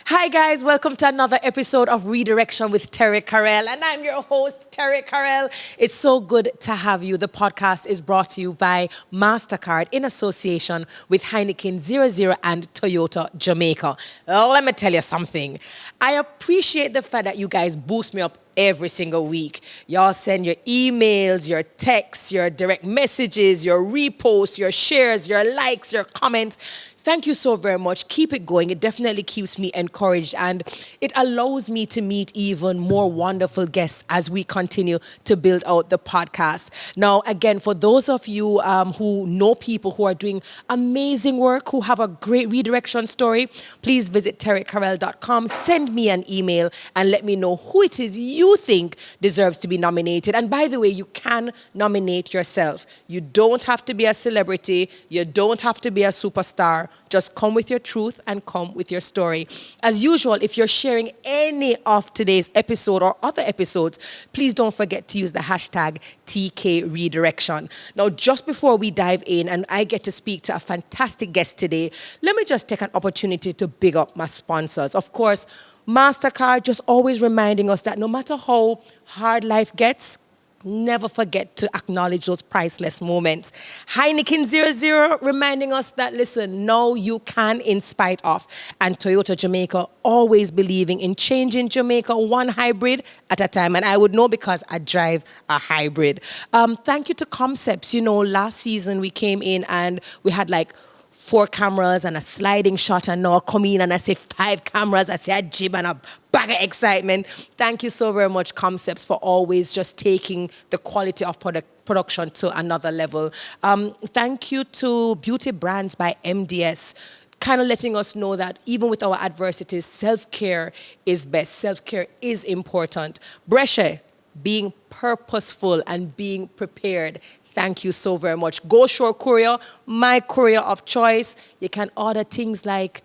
Hi guys, welcome to another episode of Redirection with Terri-Karelle, and I'm your host, Terri-Karelle. It's so good to have you. The podcast is brought to you by MasterCard in association with Heineken 00 and Toyota Jamaica. Let me tell you something. I appreciate the fact that you guys boost me up every single week. Y'all send your emails, your texts, your direct messages, your reposts, your shares, your likes, your comments. Thank you so very much. Keep it going. It definitely keeps me encouraged and it allows me to meet even more wonderful guests as we continue to build out the podcast. Now, again, for those of you who know people who are doing amazing work, who have a great redirection story, please visit Terri-Karelle.com. Send me an email and let me know who it is you think deserves to be nominated. And by the way, you can nominate yourself. You don't have to be a celebrity. You don't have to be a superstar. Just come with your truth and come with your story. As usual, if you're sharing any of today's episode or other episodes, please don't forget to use the hashtag TKRedirection. Now, just before we dive in and I get to speak to a fantastic guest today, let me just take an opportunity to big up my sponsors. Of course, MasterCard just always reminding us that no matter how hard life gets, never forget to acknowledge those priceless moments. Heineken 00 reminding us that, listen, no, you can in spite of. And Toyota Jamaica always believing in changing Jamaica one hybrid at a time. And I would know because I drive a hybrid. Thank you to Concepts. You know, last season we came in and we had like 4 cameras and a sliding shot, and now I come in and I say 5 cameras, I say a jib and a bag of excitement. Thank you so very much, Concepts, for always just taking the quality of production to another level. Thank you to Beauty Brands by MDS, kind of letting us know that even with our adversities, self-care is best. Self-care is important. Brescia, being purposeful and being prepared. Thank you so very much. Go Shore Courier, my courier of choice. You can order things like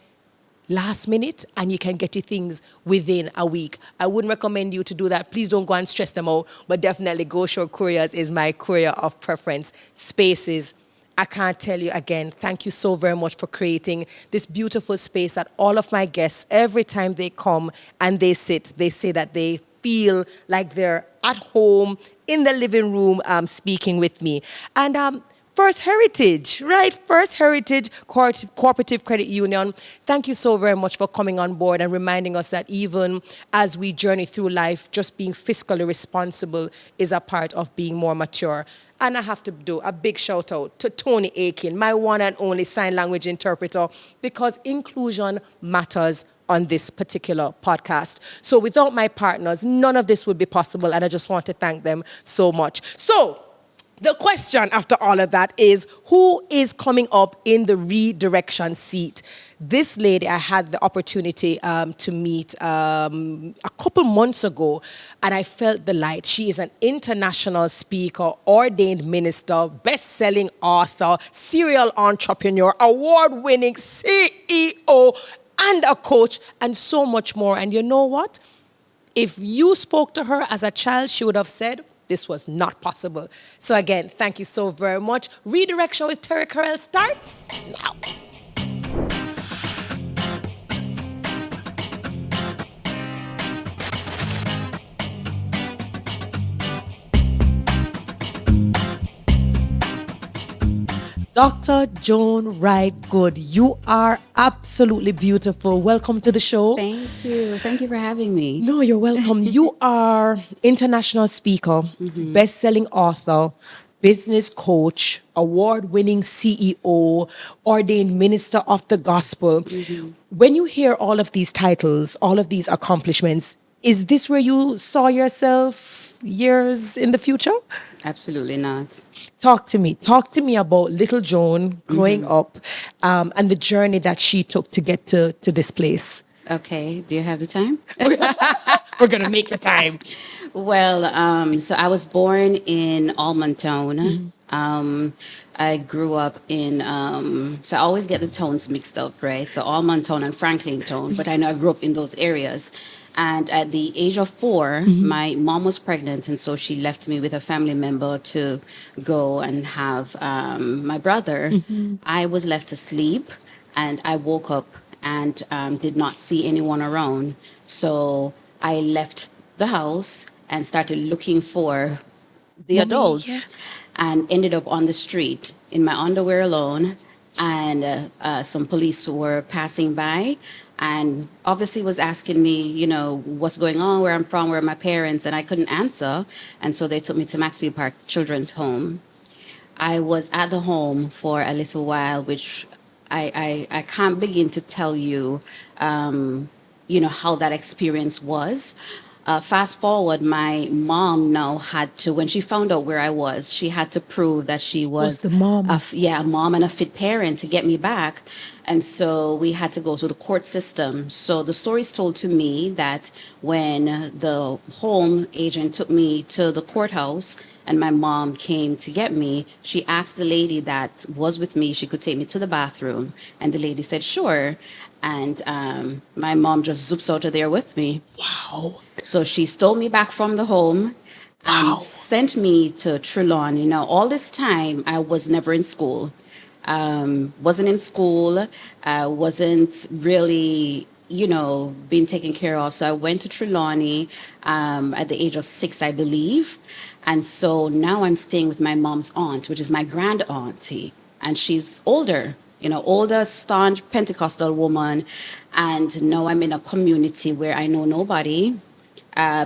last minute and you can get your things within a week. I wouldn't recommend you to do that. Please don't go and stress them out, but definitely Go Shore Couriers is my courier of preference. Spaces, I can't tell you again, thank you so very much for creating this beautiful space that all of my guests, every time they come and they sit, they say that they feel like they're at home in the living room speaking with me. And First Heritage, right? First Heritage Cooperative Credit Union. Thank you so very much for coming on board and reminding us that even as we journey through life, just being fiscally responsible is a part of being more mature. And I have to do a big shout out to Tony Aiken, my one and only sign language interpreter, because inclusion matters on this particular podcast. So without my partners, none of this would be possible, and I just want to thank them so much. So the question after all of that is, who is coming up in the redirection seat? This lady I had the opportunity to meet a couple months ago, and I felt the light. She is an international speaker, ordained minister, best-selling author, serial entrepreneur, award-winning CEO, and a coach, and so much more. And you know what? If you spoke to her as a child, she would have said, this was not possible. So again, thank you so very much. Redirection with Terri-Karelle starts now. Dr. Joan Wright-Good, you are absolutely beautiful. Welcome to the show. Thank you. Thank you for having me. No, you're welcome. You are international speaker, best-selling author, business coach, award-winning CEO, ordained minister of the gospel. When you hear all of these titles, all of these accomplishments, is this where you saw yourself years in the future? Absolutely not. Talk to me. Talk to me about little Joan growing up and the journey that she took to get to this place. Okay. Do you have the time? We're going to make the time. Well, so I was born in Almontown. I grew up in, so I always get the towns mixed up, right? So Almontown and Franklin Town, but I know I grew up in those areas. And at the age of 4, my mom was pregnant, and so she left me with a family member to go and have my brother. I was left to sleep, and I woke up and did not see anyone around. So I left the house and started looking for the Mommy, yeah. adults and ended up on the street in my underwear alone. And some police were passing by and obviously was asking me, what's going on, where I'm from, where are my parents, and I couldn't answer. And so they took me to Maxfield Park Children's Home. I was at the home for a little while, which I can't begin to tell you, how that experience was. Fast forward, my mom now had to, when she found out where I was, she had to prove that she Was was the mom. a mom and a fit parent to get me back. And so we had to go through the court system. So the story is told to me that when the home agent took me to the courthouse and my mom came to get me, she asked the lady that was with me, she could take me to the bathroom. And the lady said, sure. And my mom just zoops out of there with me. Wow. So she stole me back from the home and Wow. sent me to Trelawney. Now, all this time, I was never in school. Wasn't in school, wasn't really, being taken care of. So I went to Trelawney at the age of 6, I believe. And so now I'm staying with my mom's aunt, which is my grand auntie. And she's older, older, staunch Pentecostal woman. And now I'm in a community where I know nobody.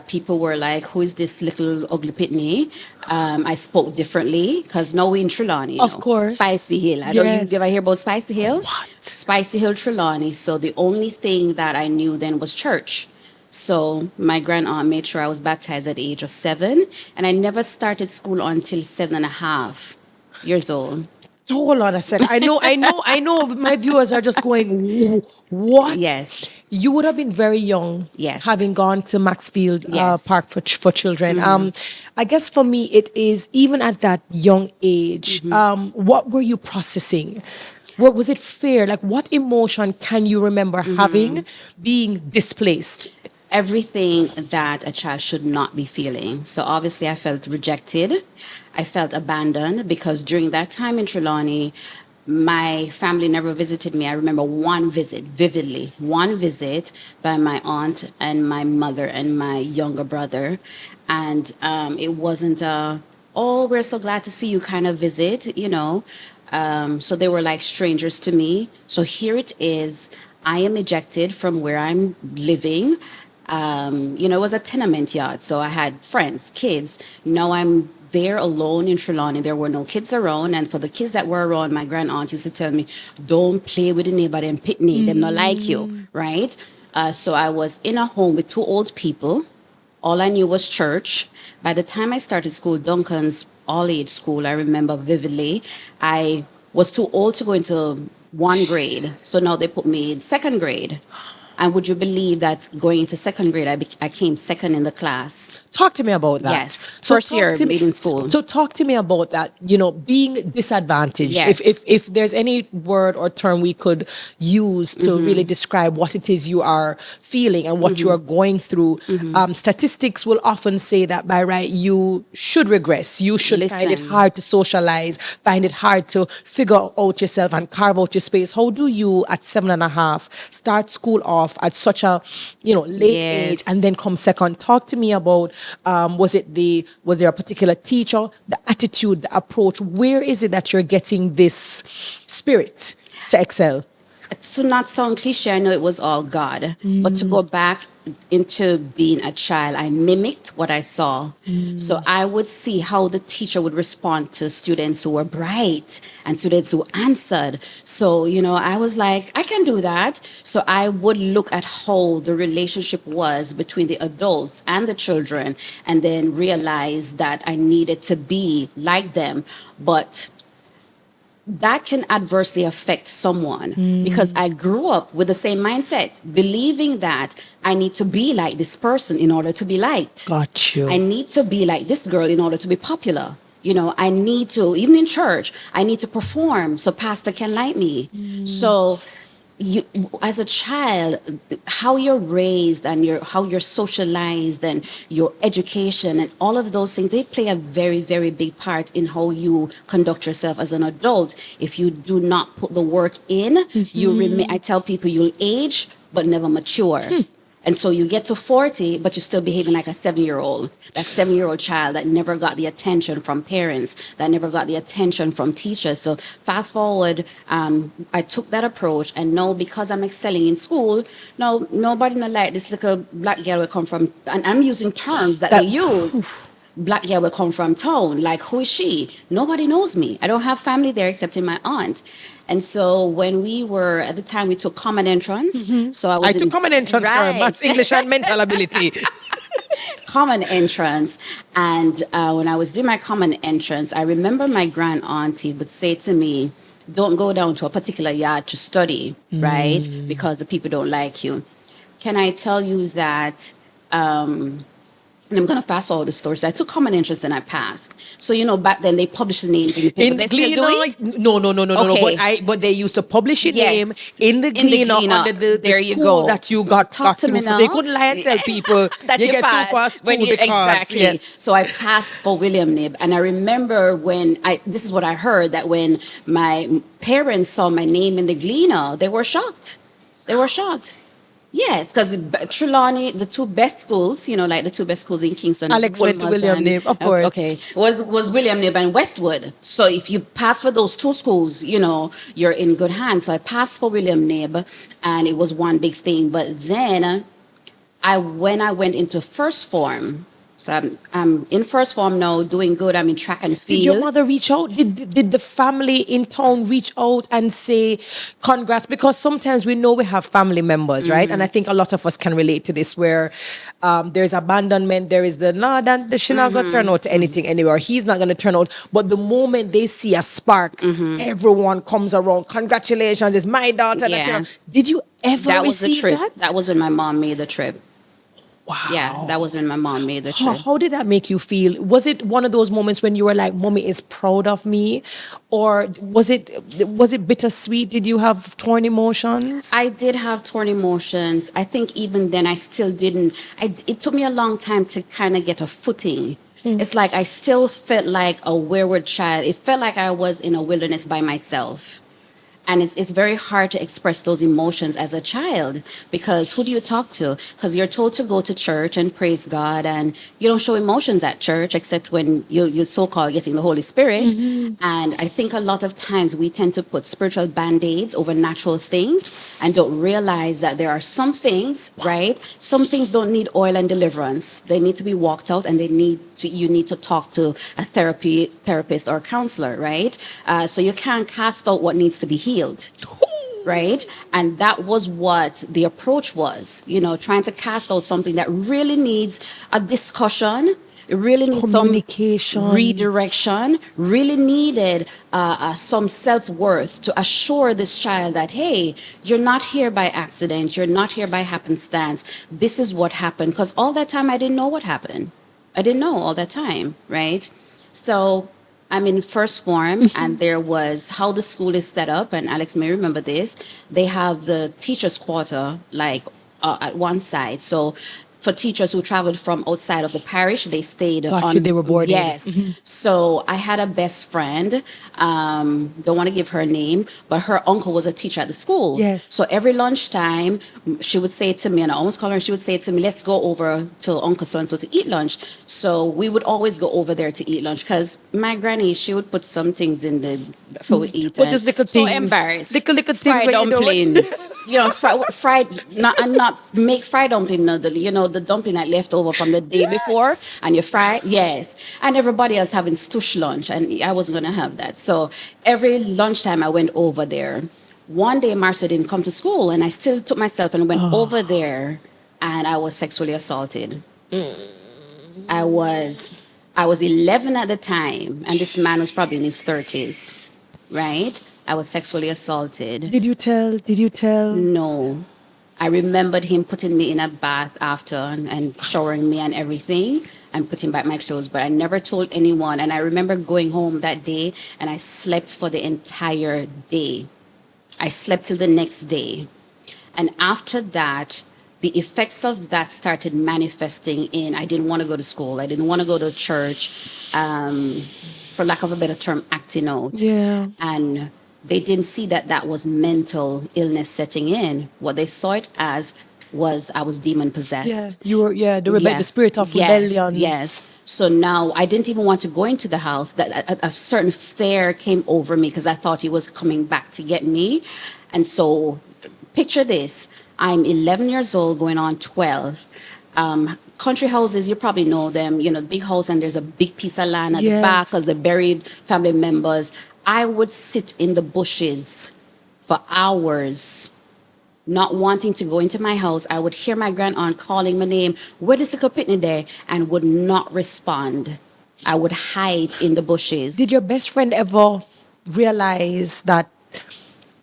People were like, who is this little ugly pitney? I spoke differently because now we're in Trelawney. Of course. Spicy Hill. I don't know, Yes. did I hear about Spicy Hill? What? Spicy Hill, Trelawney. So the only thing that I knew then was church. So my grand aunt made sure I was baptized at the age of 7. And I never started school until 7.5 years old. So hold on a second. I know my viewers are just going, what? Yes. You would have been very young, Yes. having gone to Maxfield Yes. Park for children. I guess for me, it is even at that young age. What were you processing? What was it fear? Like, what emotion can you remember having being displaced? Everything that a child should not be feeling. So obviously I felt rejected. I felt abandoned because during that time in Trelawney, my family never visited me. I remember one visit vividly, one visit by my aunt and my mother and my younger brother. And it wasn't a, oh, we're so glad to see you kind of visit. So they were like strangers to me. So here it is. I am ejected from where I'm living. It was a tenement yard. So I had friends, kids. Now I'm there alone in Trelawney. There were no kids around. And for the kids that were around, my grand aunt used to tell me, don't play with the neighbor, them pitney, them not like you, right? So I was in a home with 2 old people. All I knew was church. By the time I started school, Duncan's all-age school, I remember vividly, I was too old to go into 1 grade. So now they put me in 2nd grade. And would you believe that going into 2nd grade, I came 2nd in the class? Talk to me about that. Yes. First year in school. So talk to me about that, being disadvantaged. Yes. If there's any word or term we could use to really describe what it is you are feeling and what you are going through, statistics will often say that by right, you should regress. You should find it Listen. hard to socialize, find it hard to figure out yourself and carve out your space. How do you at 7.5 start school off at such a late Yes. age and then come second? Talk to me about was there a particular teacher, the attitude, the approach? Where is it that you're getting this spirit to excel? To not sound cliche, I know it was all God, but to go back into being a child, I mimicked what I saw. So I would see how the teacher would respond to students who were bright and students who answered. So, I was like, I can do that. So I would look at how the relationship was between the adults and the children and then realize that I needed to be like them. But that can adversely affect someone because I grew up with the same mindset, believing that I need to be like this person in order to be liked. Got you. I need to be like this girl in order to be popular. I need to, even in church, I need to perform so pastor can like me. So you, as a child, how you're raised and how you're socialized and your education and all of those things, they play a very, very big part in how you conduct yourself as an adult. If you do not put the work in, you remain, I tell people, you'll age but never mature. And so you get to 40, but you're still behaving like a 7-year-old, that 7-year-old child that never got the attention from parents, that never got the attention from teachers. So fast forward, I took that approach, and now because I'm excelling in school, now nobody not like this little black girl will come from, and I'm using terms that they use. Black girl will come from town. Like, who is she? Nobody knows me. I don't have family there except in my aunt. And so when we were, at the time, we took common entrance. So I was I took common entrance, right. maths, English, and mental ability. Common entrance. And when I was doing my common entrance, I remember my grand auntie would say to me, don't go down to a particular yard to study, right? Because the people don't like you. Can I tell you that... and I'm going to fast forward the story. So I took common entrance and I passed. So, back then they published the names in the paper. They still do it? No. But they used to publish your name in the Gleaner under the there you school go. that you got to me through. now. So you couldn't lie and tell people that you get too far school exactly. Yes. So I passed for William Nib. And I remember this is what I heard, that when my parents saw my name in the Gleaner, they were shocked. Yes, because Trelawney, the two best schools, like the two best schools in Kingston. Alex went to William Nib, of course. Okay, was William Nib and Westwood. So if you pass for those two schools, you're in good hands. So I passed for William Nib, and it was one big thing. But then, when I went into first form. So I'm in first form now, doing good. I'm in track and field. Did your mother reach out? Did the family in town reach out and say congrats? Because sometimes we know we have family members, right? And I think a lot of us can relate to this, where there's abandonment, there is that she's not going to turn out to anything anywhere. He's not going to turn out. But the moment they see a spark, everyone comes around. Congratulations, it's my daughter. Yeah. Did you ever receive that? That was when my mom made the trip. Wow. Yeah, that was when my mom made the trip. How did that make you feel? Was it one of those moments when you were like, Mommy is proud of me? Or was it bittersweet? Did you have torn emotions? I did have torn emotions. I think even then I still didn't. It took me a long time to kind of get a footing. It's like I still felt like a wayward child. It felt like I was in a wilderness by myself. And it's very hard to express those emotions as a child, because who do you talk to? Because you're told to go to church and praise God, and you don't show emotions at church except when you're so-called getting the Holy Spirit. And I think a lot of times we tend to put spiritual band-aids over natural things and don't realize that there are some things, right? Some things don't need oil and deliverance. They need to be walked out, and you need to talk to a therapist or counselor, right? So you can't cast out what needs to be healed. Right? And that was what the approach was, trying to cast out something that really needs a discussion. It really needs communication, some redirection, really needed some self-worth to assure this child that, hey, you're not here by accident. You're not here by happenstance. This is what happened. Because all that time, I didn't know what happened. I didn't know all that time, right? So I'm in first form, and there was how the school is set up, and Alex may remember this. They have the teachers' quarter at one side. So for teachers who traveled from outside of the parish, they stayed they were boarded. Yes. So I had a best friend, don't want to give her a name, but her uncle was a teacher at the school. Yes. So every lunchtime, she would say to me, and I almost call her, and she would say to me, let's go over to Uncle so-and-so to eat lunch. So we would always go over there to eat lunch, because my granny, she would put some things in before we eat. But just little things. So embarrassed. Little things. Fried dumpling. Not make fried dumpling, the dumpling that left over from the day before, and you fry, yes. And everybody else having stush lunch, and I wasn't going to have that. So every lunchtime I went over there. One day Marcia didn't come to school, and I still took myself and went over there, and I was sexually assaulted. I was 11 at the time, and this man was probably in his 30s, right? I was sexually assaulted. Did you tell? No. I remembered him putting me in a bath after and showering me and everything and putting back my clothes, but I never told anyone. And I remember going home that day, and I slept for the entire day. I slept till the next day. And after that, the effects of that started manifesting in I didn't want to go to school. I didn't want to go to church. For lack of a better term, acting out. Yeah. And they didn't see that that was mental illness setting in. What they saw it as was I was demon Yeah. possessed. You were, yeah, the Yeah. spirit of Yes, rebellion. yes. So now I didn't even want to go into the house. That a certain fear came over me because I thought he was coming back to get me. And so picture this. I'm 11 years old going on 12. Country houses, you probably know them, you know, big house and there's a big piece of land at the back Yes. of the buried family members. I would sit in the bushes for hours not wanting to go into my house. I would hear my grandaunt calling my name, where is the Kapitni there? And would not respond. I would hide in the bushes. Did your best friend ever realize that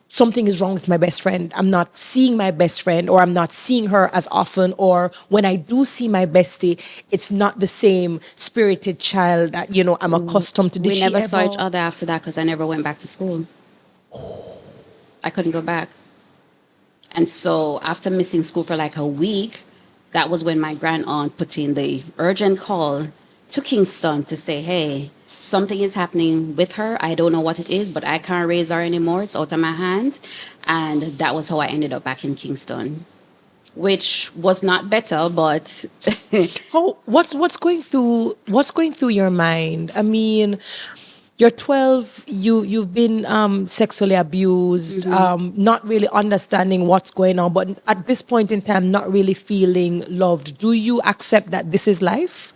something is wrong with my best friend? I'm not seeing my best friend, or I'm not seeing her as often, or when I do see my bestie, it's not the same spirited child that, you know, I'm accustomed to. Did We she never saw each ever? other after that because I never went back to school. I couldn't go back. And so after missing school for like a week, that was when my grandaunt put in the urgent call to Kingston to say, hey, something is happening with her. I don't know what it is, but I can't raise her anymore. It's out of my hand. And that was how I ended up back in Kingston, which was not better, but How, what's going through your mind? I mean, you're 12, you've been sexually abused, not really understanding what's going on, but at this point in time not really feeling loved. Do you accept that this is life?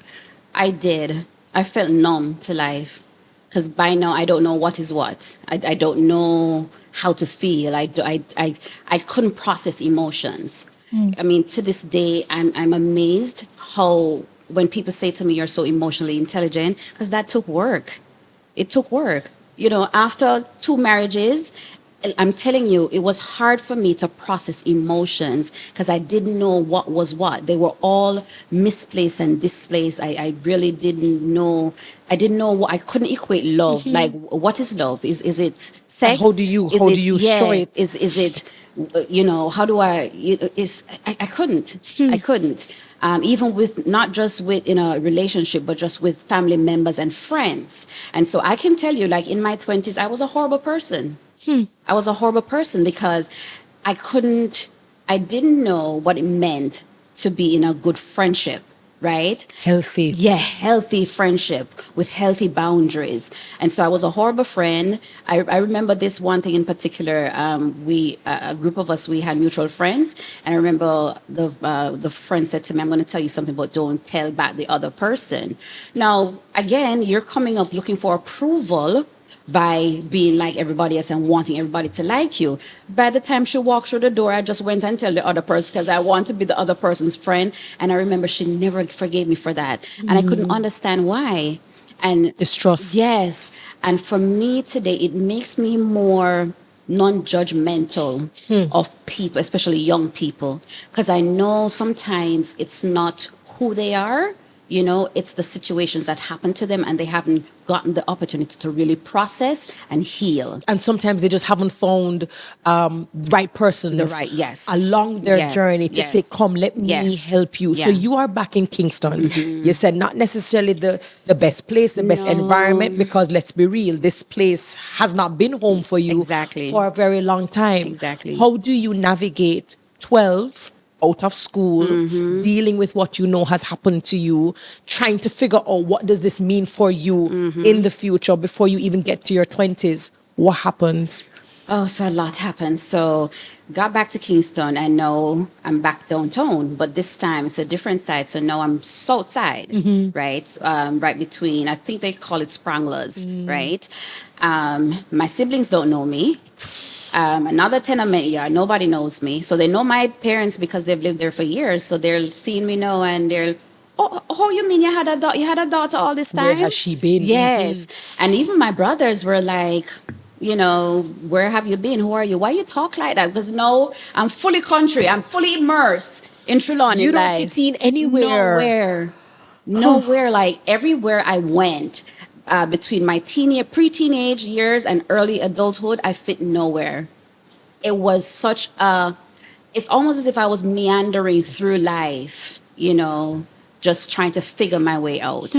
I did. I felt numb to life because by now I don't know what is what. I don't know how to feel. I couldn't process emotions. I mean, to this day, I'm amazed how when people say to me, you're so emotionally intelligent, because that took work. It took work. You know, after 2 marriages, I'm telling you, it was hard for me to process emotions because I didn't know what was what. They were all misplaced and displaced. I really didn't know. I didn't know what I couldn't equate love. Like, what is love? Is it And how sex? do you Is how do it you show yeah? it? Is it you know? How do I? Is I couldn't. I couldn't. Even with not just with in a relationship, but just with family members and friends. And so I can tell you, like in my 20s, I was a horrible person. I was a horrible person because I couldn't, I didn't know what it meant to be in a good friendship, right? Healthy. Yeah, healthy friendship with healthy boundaries. And so I was a horrible friend. I remember this one thing in particular. A group of us, we had mutual friends. And I remember the friend said to me, I'm going to tell you something, but don't tell back the other person. Now, again, you're coming up looking for approval by being like everybody else and wanting everybody to like you. By the time she walked through the door, I just went and tell the other person because I want to be the other person's friend. And I remember she never forgave me for that. And I couldn't understand why. And Distrust. yes. And for me today, it makes me more non-judgmental of people, especially young people, because I know sometimes it's not who they are. You know, it's the situations that happen to them and they haven't gotten the opportunity to really process and heal. And sometimes they just haven't found right persons Yes. along their Yes, journey to say, yes, come, let me yes. help you. So Yeah. you are back in Kingston. You said not necessarily the best place, the best environment, because let's be real, this place has not been home for you Exactly. for a very long time. Exactly. How do you navigate 12 out of school, dealing with what you know has happened to you, trying to figure out what does this mean for you in the future before you even get to your 20s? What happened? Oh, so a lot happened. So got back to Kingston and now I'm back downtown, but this time it's a different side. So now I'm south side, right? Right between, I think they call it Spranglers, right? My siblings don't know me. Another tenement yard, nobody knows me. So they know my parents because they've lived there for years. So they're seeing me now and they're, oh, you mean you had you had a daughter all this time? Where has she been? Yes. And even my brothers were like, you know, where have you been? Who are you? Why you talk like that? Because no, I'm fully country. I'm fully immersed in Trelawney You don't life. fit in anywhere. Nowhere. Like everywhere I went, between my pre-teenage years and early adulthood, I fit nowhere. it was such a, it's almost as if I was meandering through life, you know, just trying to figure my way out.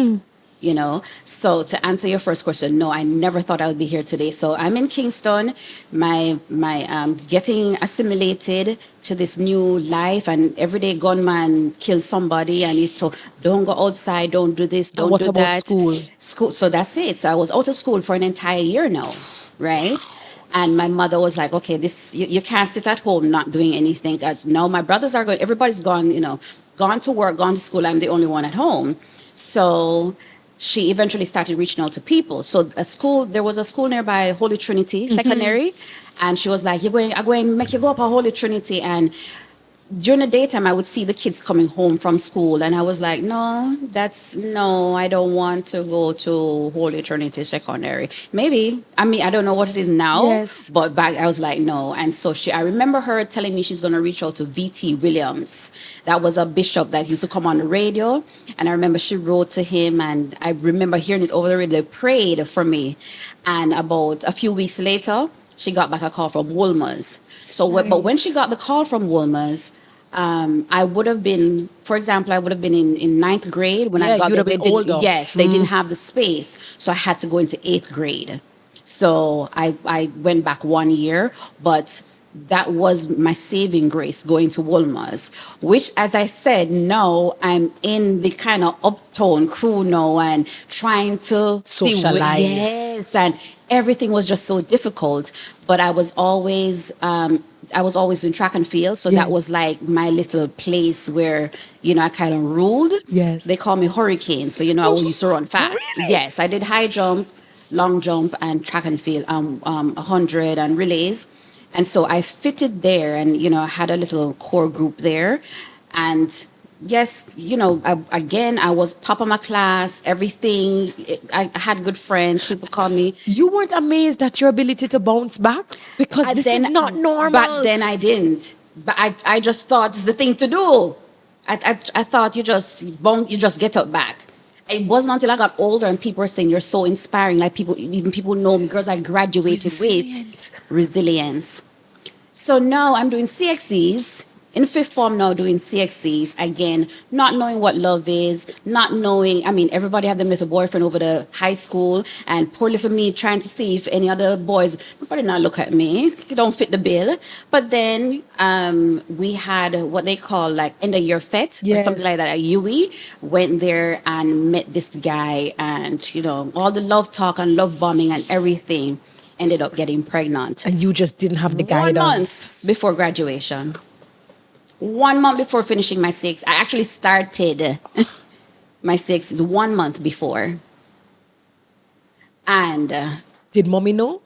You know, so to answer your first question, no, I never thought I would be here today. So I'm in Kingston, my getting assimilated to this new life, and everyday gunman kills somebody. I need to don't go outside, don't do this, And don't what do about that. school? School. So that's it. So I was out of school for an entire year now, right? And my mother was like, okay, this you can't sit at home not doing anything. As now my brothers are going, everybody's gone, you know, gone to work, gone to school. I'm the only one at home. So she eventually started reaching out to people. So a school, there was a school nearby, Holy Trinity Secondary, and she was like, I'm going to make you go up a Holy Trinity. And during the daytime, I would see the kids coming home from school, and I was like, no, I don't want to go to Holy Trinity Secondary. Maybe, I mean, I don't know what it is now, Yes. but back I was like, no. And so I remember her telling me she's going to reach out to V.T. Williams. That was a bishop that used to come on the radio, and I remember she wrote to him, and I remember hearing it over the radio. They prayed for me, and about a few weeks later, she got back a call from Woolmer's. So, but when she Nice. got the call from Woolmer's, I would have been, for example, I would have been in ninth grade when I Yeah, got you'd there. have They been didn't, older. yes, they didn't have the space, so I had to go into eighth grade. So I went back 1 year, but that was my saving grace going to Wolmer's, which, as I said, now I'm in the kind of uptown crew now and trying to see Socialize. yes, and everything was just so difficult. But I was always doing track and field, so that Yes. was like my little place where, you know, I kind of ruled. Yes. They call me Hurricane, so you know I used to run fast. Really? Yes, I did high jump, long jump, and track and field, 100 and relays. And so I fitted there, and you know, I had a little core group there, and yes, you know, again, I was top of my class, everything. I had good friends. People call me. You weren't amazed at your ability to bounce back? Because this is not normal. Back then I didn't. But I just thought it's the thing to do. I thought you just get up back. It wasn't until I got older and people were saying you're so inspiring. Like even people know me, girls I graduated Resilient. with. Resilience. So now I'm doing CXCs in fifth form now, doing CXCs again, not knowing what love is, not knowing. I mean, everybody had them little boyfriend over the high school, and poor little me trying to see if any other boys. Nobody not look at me. You don't fit the bill. But then we had what they call like end of year fete or something like Yes. that at UE. Went there and met this guy, and you know all the love talk and love bombing and everything. Ended up getting pregnant. And you just didn't have the 1 guidance. month before graduation. 1 month before finishing my six. I actually started my six 1 month before. And Did mommy know?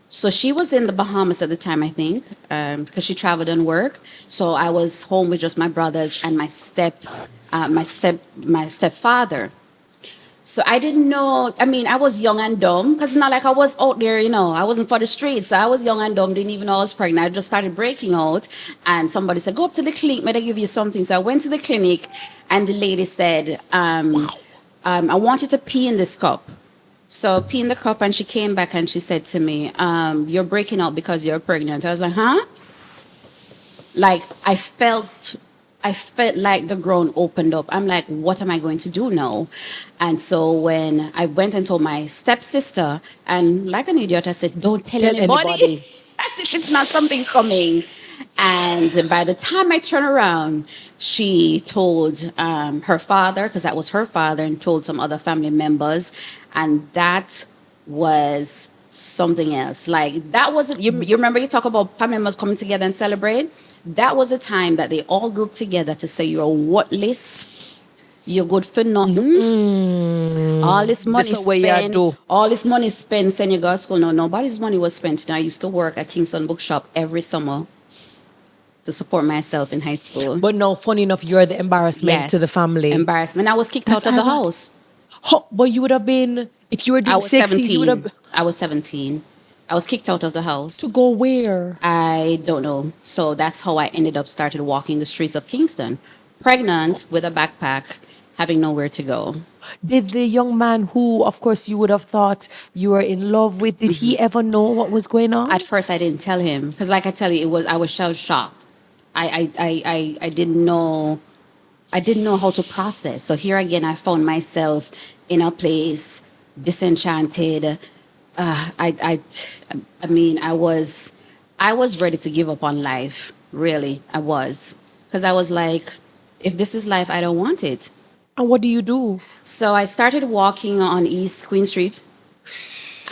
so she was in the Bahamas at the time, I think, because she traveled and work. So I was home with just my brothers and my stepfather. So I didn't know. I mean, I was young and dumb because it's not like I was out there, you know. I wasn't for the streets. I was young and dumb. Didn't even know I was pregnant. I just started breaking out, and somebody said, "Go up to the clinic. May they give you something?" So I went to the clinic, and the lady said, "I want you to pee in this cup." So pee in the cup, and she came back and she said to me, "You're breaking out because you're pregnant." I was like, "Huh?" Like I felt like the ground opened up. I'm like, what am I going to do now? And so when I went and told my stepsister, and like an idiot, I said, don't tell Tell anybody. anybody. As if it's not something coming. And by the time I turn around, she told her father, because that was her father, and told some other family members. And that was something else. Like that wasn't you remember you talk about family members coming together and celebrate? That was a time that they all grouped together to say you're worthless, you're good for nothing. All this money This is what you spent, do. all this money spent sending you go to school. No, nobody's money was spent. And I used to work at Kingston Bookshop every summer to support myself in high school. But no, funny enough, you're the embarrassment Yes, to the family. embarrassment. I was kicked That's out of the ironic. house. But you would have been, if you were I doing was 60s, you would 17. have I was 17. I was kicked out of the house. to go where? I don't know. So that's how I ended up started walking the streets of Kingston, pregnant with a backpack, having nowhere to go. Did the young man who, of course, you would have thought you were in love with, did he ever know what was going At on? first, I didn't tell him because, like I tell you, I was shell shocked. I didn't know. I didn't know how to process. So here again, I found myself in a place disenchanted. I mean, I was ready to give up on life. Really, I was, because I was like, if this is life, I don't want it. And what do you do? So I started walking on East Queen Street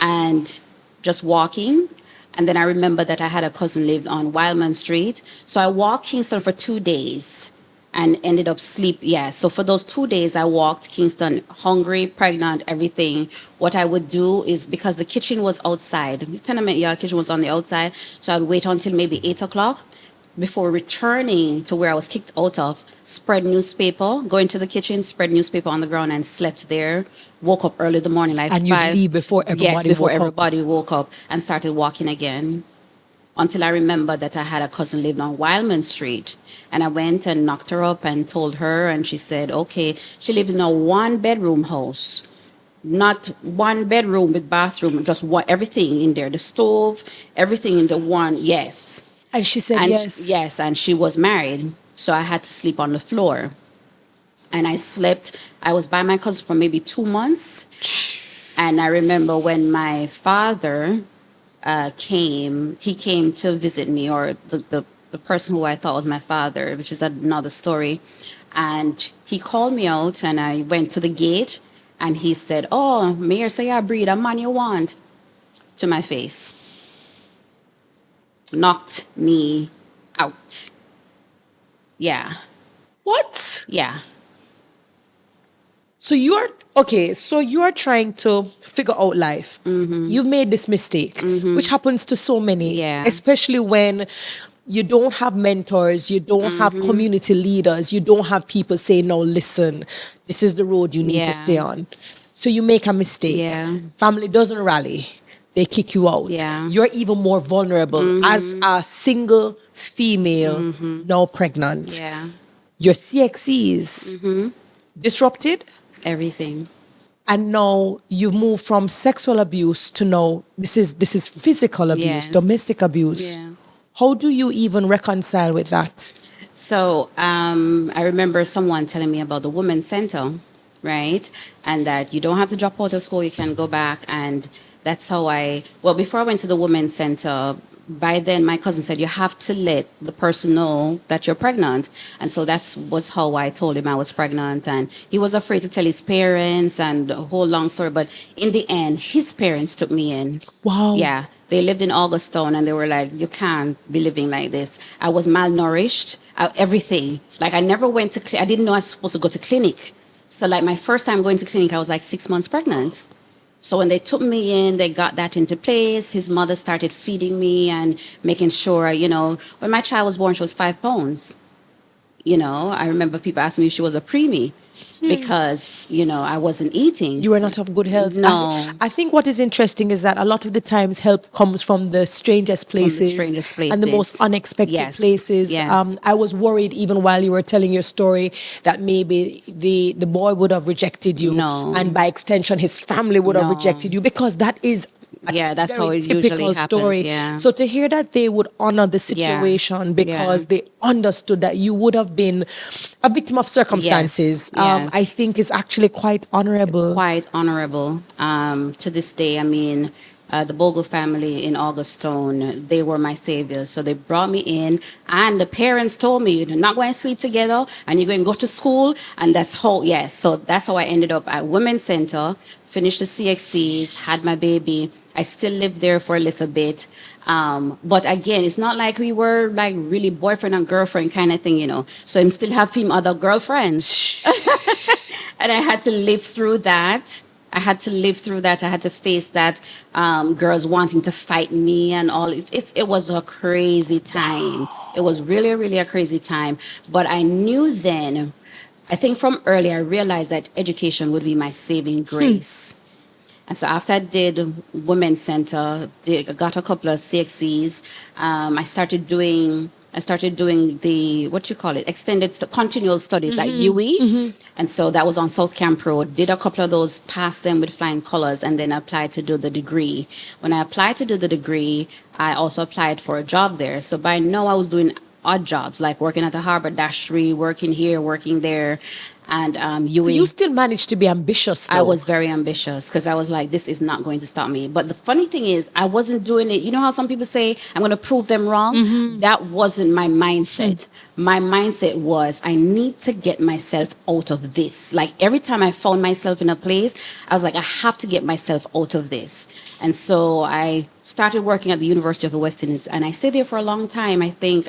and just walking. And then I remember that I had a cousin lived on Wildman Street. So I walked Kingston for 2 days and ended up sleep. Yeah. So for those 2 days, I walked Kingston hungry, pregnant, everything. What I would do is, because the kitchen was outside, the tenement yard kitchen was on the outside. So I'd wait until maybe 8 o'clock before returning to where I was kicked out of, spread newspaper, go into the kitchen, spread newspaper on the ground and slept there. Woke up early in the morning, like And you'd five. leave before Yes, everybody before woke up. everybody woke up and started walking again. Until I remember that I had a cousin lived on Wildman Street. And I went and knocked her up and told her, and she said, okay, she lived in a 1 bedroom house. Not 1 bedroom with bathroom, just one, everything in there, the stove, everything in the one, yes. And she said And yes. yes, and she was married, so I had to sleep on the floor. And I slept. I was by my cousin for maybe 2 months. And I remember when my father came, he came to visit me, or the person who I thought was my father, which is another story. And he called me out, and I went to the gate, and he said, "Oh, Mayor, say I breed a man you want," to my face. Knocked me out. Yeah, What? yeah, So you're okay. So you are trying to figure out life. You've made this mistake, which happens to so many, Yeah. especially when you don't have mentors, you don't have community leaders, you don't have people saying, "No, listen, this is the road you need to Yeah. stay on." So you make a mistake. Yeah. Family doesn't rally. They kick you out. Yeah. You're even more vulnerable as a single female, now pregnant. yeah. Your CXEs disrupted. Everything. And now you've moved from sexual abuse to now this is physical abuse, Yes. domestic abuse. Yeah. How do you even reconcile with that? So I remember someone telling me about the Women's Center, right? And that you don't have to drop out of school, you can go back. And that's how well, before I went to the Women's Center, by then my cousin said, you have to let the person know that you're pregnant. And so that was how I told him I was pregnant. And he was afraid to tell his parents and the whole long story. But in the end, his parents took me in. Wow. Yeah. They lived in Augusttown, and they were like, you can't be living like this. I was malnourished, everything. Like, I never went to, I didn't know I was supposed to go to clinic. So, like, my first time going to clinic, I was like 6 months pregnant. So when they took me in, they got that into place. His mother started feeding me and making sure, when my child was born, she was 5 pounds. I remember people asking me if she was a preemie because, I wasn't eating. You were not of good health. No. I think what is interesting is that a lot of the times help comes from the strangest places, strangest and the most places. unexpected Yes. places. Yes. I was worried even while you were telling your story that maybe the boy would have rejected you, No. and by extension his family would have No. rejected you, because that is Yeah, that's very how it typical usually happens, story. yeah. So to hear that they would honor the situation because Yeah. they understood that you would have been a victim of circumstances, Yes. I think is actually quite honorable. Quite honorable. To this day, I mean, the Bogle family in Augusttown, they were my saviors. So they brought me in, and the parents told me, you're not going to sleep together, and you're going to go to school. And that's how, yes. So that's how I ended up at Women's Center, finished the CXCs, had my baby. I still lived there for a little bit. But again, it's not like we were like really boyfriend and girlfriend kind of thing, So I still have other girlfriends. And I had to live through that. I had to face that, girls wanting to fight me and all. It was a crazy time. It was really, really a crazy time. But I knew then, I think from early, I realized that education would be my saving grace. And so after I did Women's Center, got a couple of CXCs, I started doing I started doing the, what you call it, continual studies at UE. And so that was on South Camp Road. Did a couple of those, passed them with flying colors, and then applied to do the degree. When I applied to do the degree, I also applied for a job there. So by now I was doing odd jobs, like working at the Harbor Dashery, working here, working there. And So you still managed to be ambitious, though. I was very ambitious because I was like, this is not going to stop me. But the funny thing is, I wasn't doing it. You know how some people say, I'm going to prove them wrong? That wasn't my mindset. My mindset was, I need to get myself out of this. Like every time I found myself in a place, I was like, I have to get myself out of this. And so I started working at the University of the West Indies, and I stayed there for a long time. I think,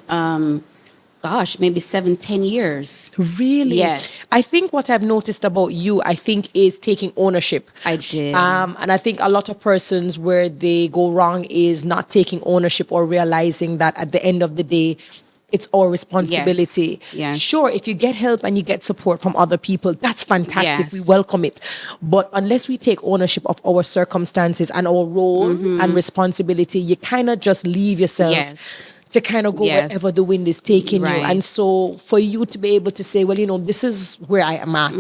maybe 7-10 years. Really? Yes. I think what I've noticed about you, I think, is taking ownership. I did. And I think a lot of persons where they go wrong is not taking ownership or realizing that at the end of the day, it's our responsibility. Yes. Sure, if you get help and you get support from other people, that's fantastic. Yes. We welcome it. But unless we take ownership of our circumstances and our role and responsibility, you kind of just leave yourself Yes. to kind of go Yes. wherever the wind is taking you. Right. And so for you to be able to say, well, this is where I am at,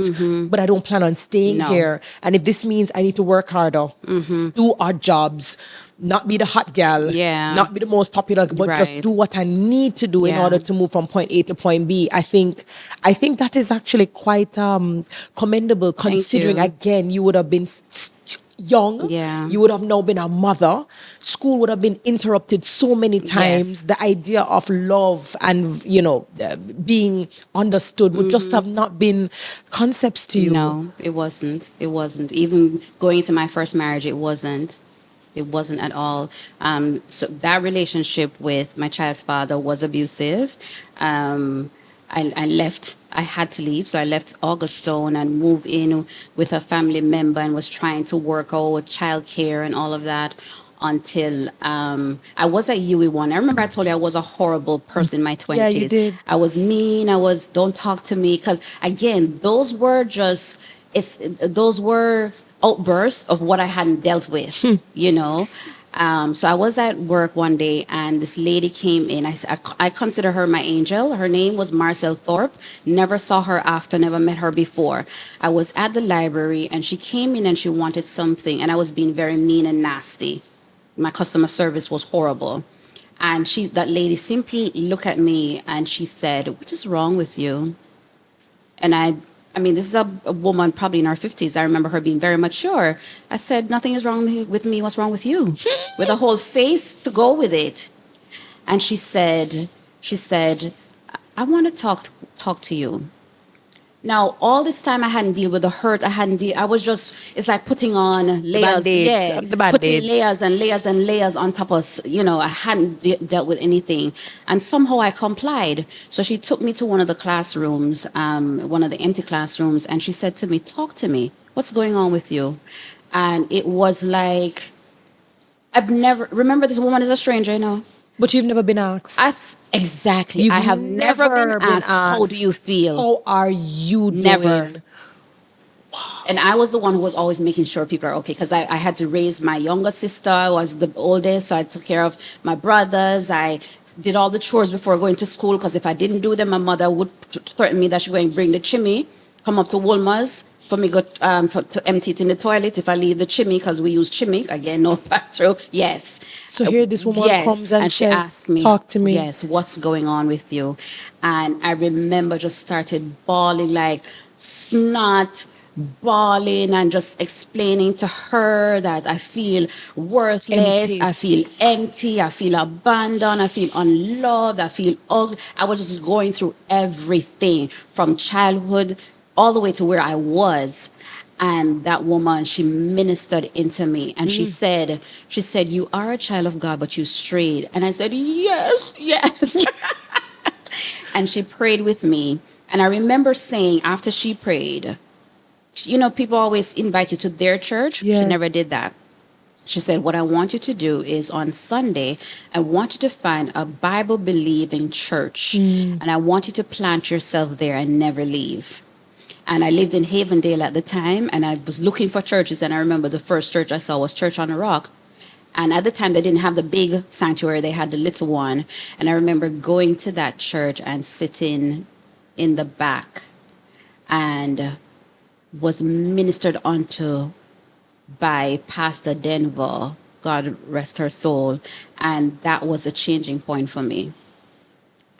but I don't plan on staying No. here. And if this means I need to work harder, do odd jobs, not be the hot gal, Yeah. not be the most popular, but just Right. do what I need to do in Yeah. order to move from point A to point B. I think that is actually quite commendable, considering, you. again, you would have been young. Yeah. You would have now been a mother. School would have been interrupted so many times. Yes. The idea of love and, being understood would just have not been concepts to you. No, it wasn't. It wasn't. Even going into my first marriage, it wasn't. It wasn't at all. So that relationship with my child's father was abusive. I left. I had to leave, so I left Augustone and moved in with a family member and was trying to work out childcare and all of that until I was at UE1. I remember I told you I was a horrible person in my 20s. Yeah, you did. I was mean. I was, don't talk to me. Because, again, those were outbursts of what I hadn't dealt with, So I was at work one day and this lady came in. I consider her my angel. Her name was Marcel Thorpe. Never saw her after, never met her before. I was at the library and she came in and she wanted something and I was being very mean and nasty. My customer service was horrible. And that lady simply looked at me and she said, "What is wrong with you?" And I mean, this is a woman probably in her 50s. I remember her being very mature. I said, "Nothing is wrong with me. What's wrong with you?" With a whole face to go with it. And she said, "I want to talk to you." Now, all this time I hadn't dealt with the hurt. I was just, it's like putting on layers. Band-Aids, the Band-Aids. Putting layers and layers and layers on top of, I hadn't dealt with anything. And somehow I complied. So she took me to one of the classrooms, one of the empty classrooms, and she said to me, "Talk to me. What's going on with you?" And it was like, remember this woman is a stranger, But you've never been asked. Exactly. I have never been asked, "How do you feel?" How are you doing? Never. And I was the one who was always making sure people are okay because I had to raise my younger sister. I was the oldest, so I took care of my brothers. I did all the chores before going to school because if I didn't do them, my mother would threaten me that she would go and bring the chimney, come up to Wolmer's for me to empty it in the toilet if I leave the chimney because we use chimney. Again, no bathroom. Yes. So here this woman comes and she says, asked me, "Talk to me." Yes, what's going on with you? And I remember just started bawling like snot, bawling and just explaining to her that I feel worthless, Empty. I feel empty, I feel abandoned, I feel unloved, I feel ugly. I was just going through everything from childhood all the way to where I was. And that woman, she ministered into me. And she said, "You are a child of God, but you strayed." And I said, "Yes, yes." And she prayed with me. And I remember saying after she prayed, people always invite you to their church. Yes. She never did that. She said, "What I want you to do is on Sunday, I want you to find a Bible-believing church. And I want you to plant yourself there and never leave." And I lived in Havendale at the time, and I was looking for churches. And I remember the first church I saw was Church on the Rock. And at the time, they didn't have the big sanctuary, they had the little one. And I remember going to that church and sitting in the back and was ministered onto by Pastor Denver, God rest her soul. And that was a changing point for me.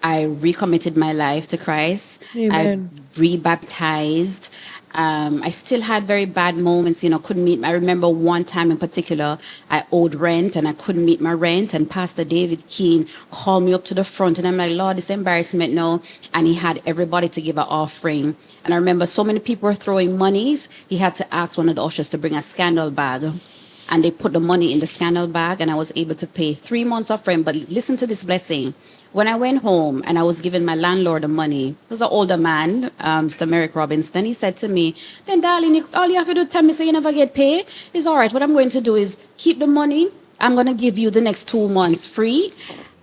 I recommitted my life to Christ. Amen. I rebaptized. I still had very bad moments, couldn't meet. I remember one time in particular, I owed rent and I couldn't meet my rent. And Pastor David Keene called me up to the front and I'm like, Lord, this embarrassment, no. And he had everybody to give an offering. And I remember so many people were throwing monies. He had to ask one of the ushers to bring a scandal bag. And they put the money in the scandal bag and I was able to pay 3 months of rent. But listen to this blessing. When I went home and I was giving my landlord the money, it was an older man, Mr. Merrick Robinson. He said to me, then darling, all you have to do is tell me so you never get paid. It's all right. What I'm going to do is keep the money. I'm going to give you the next 2 months free.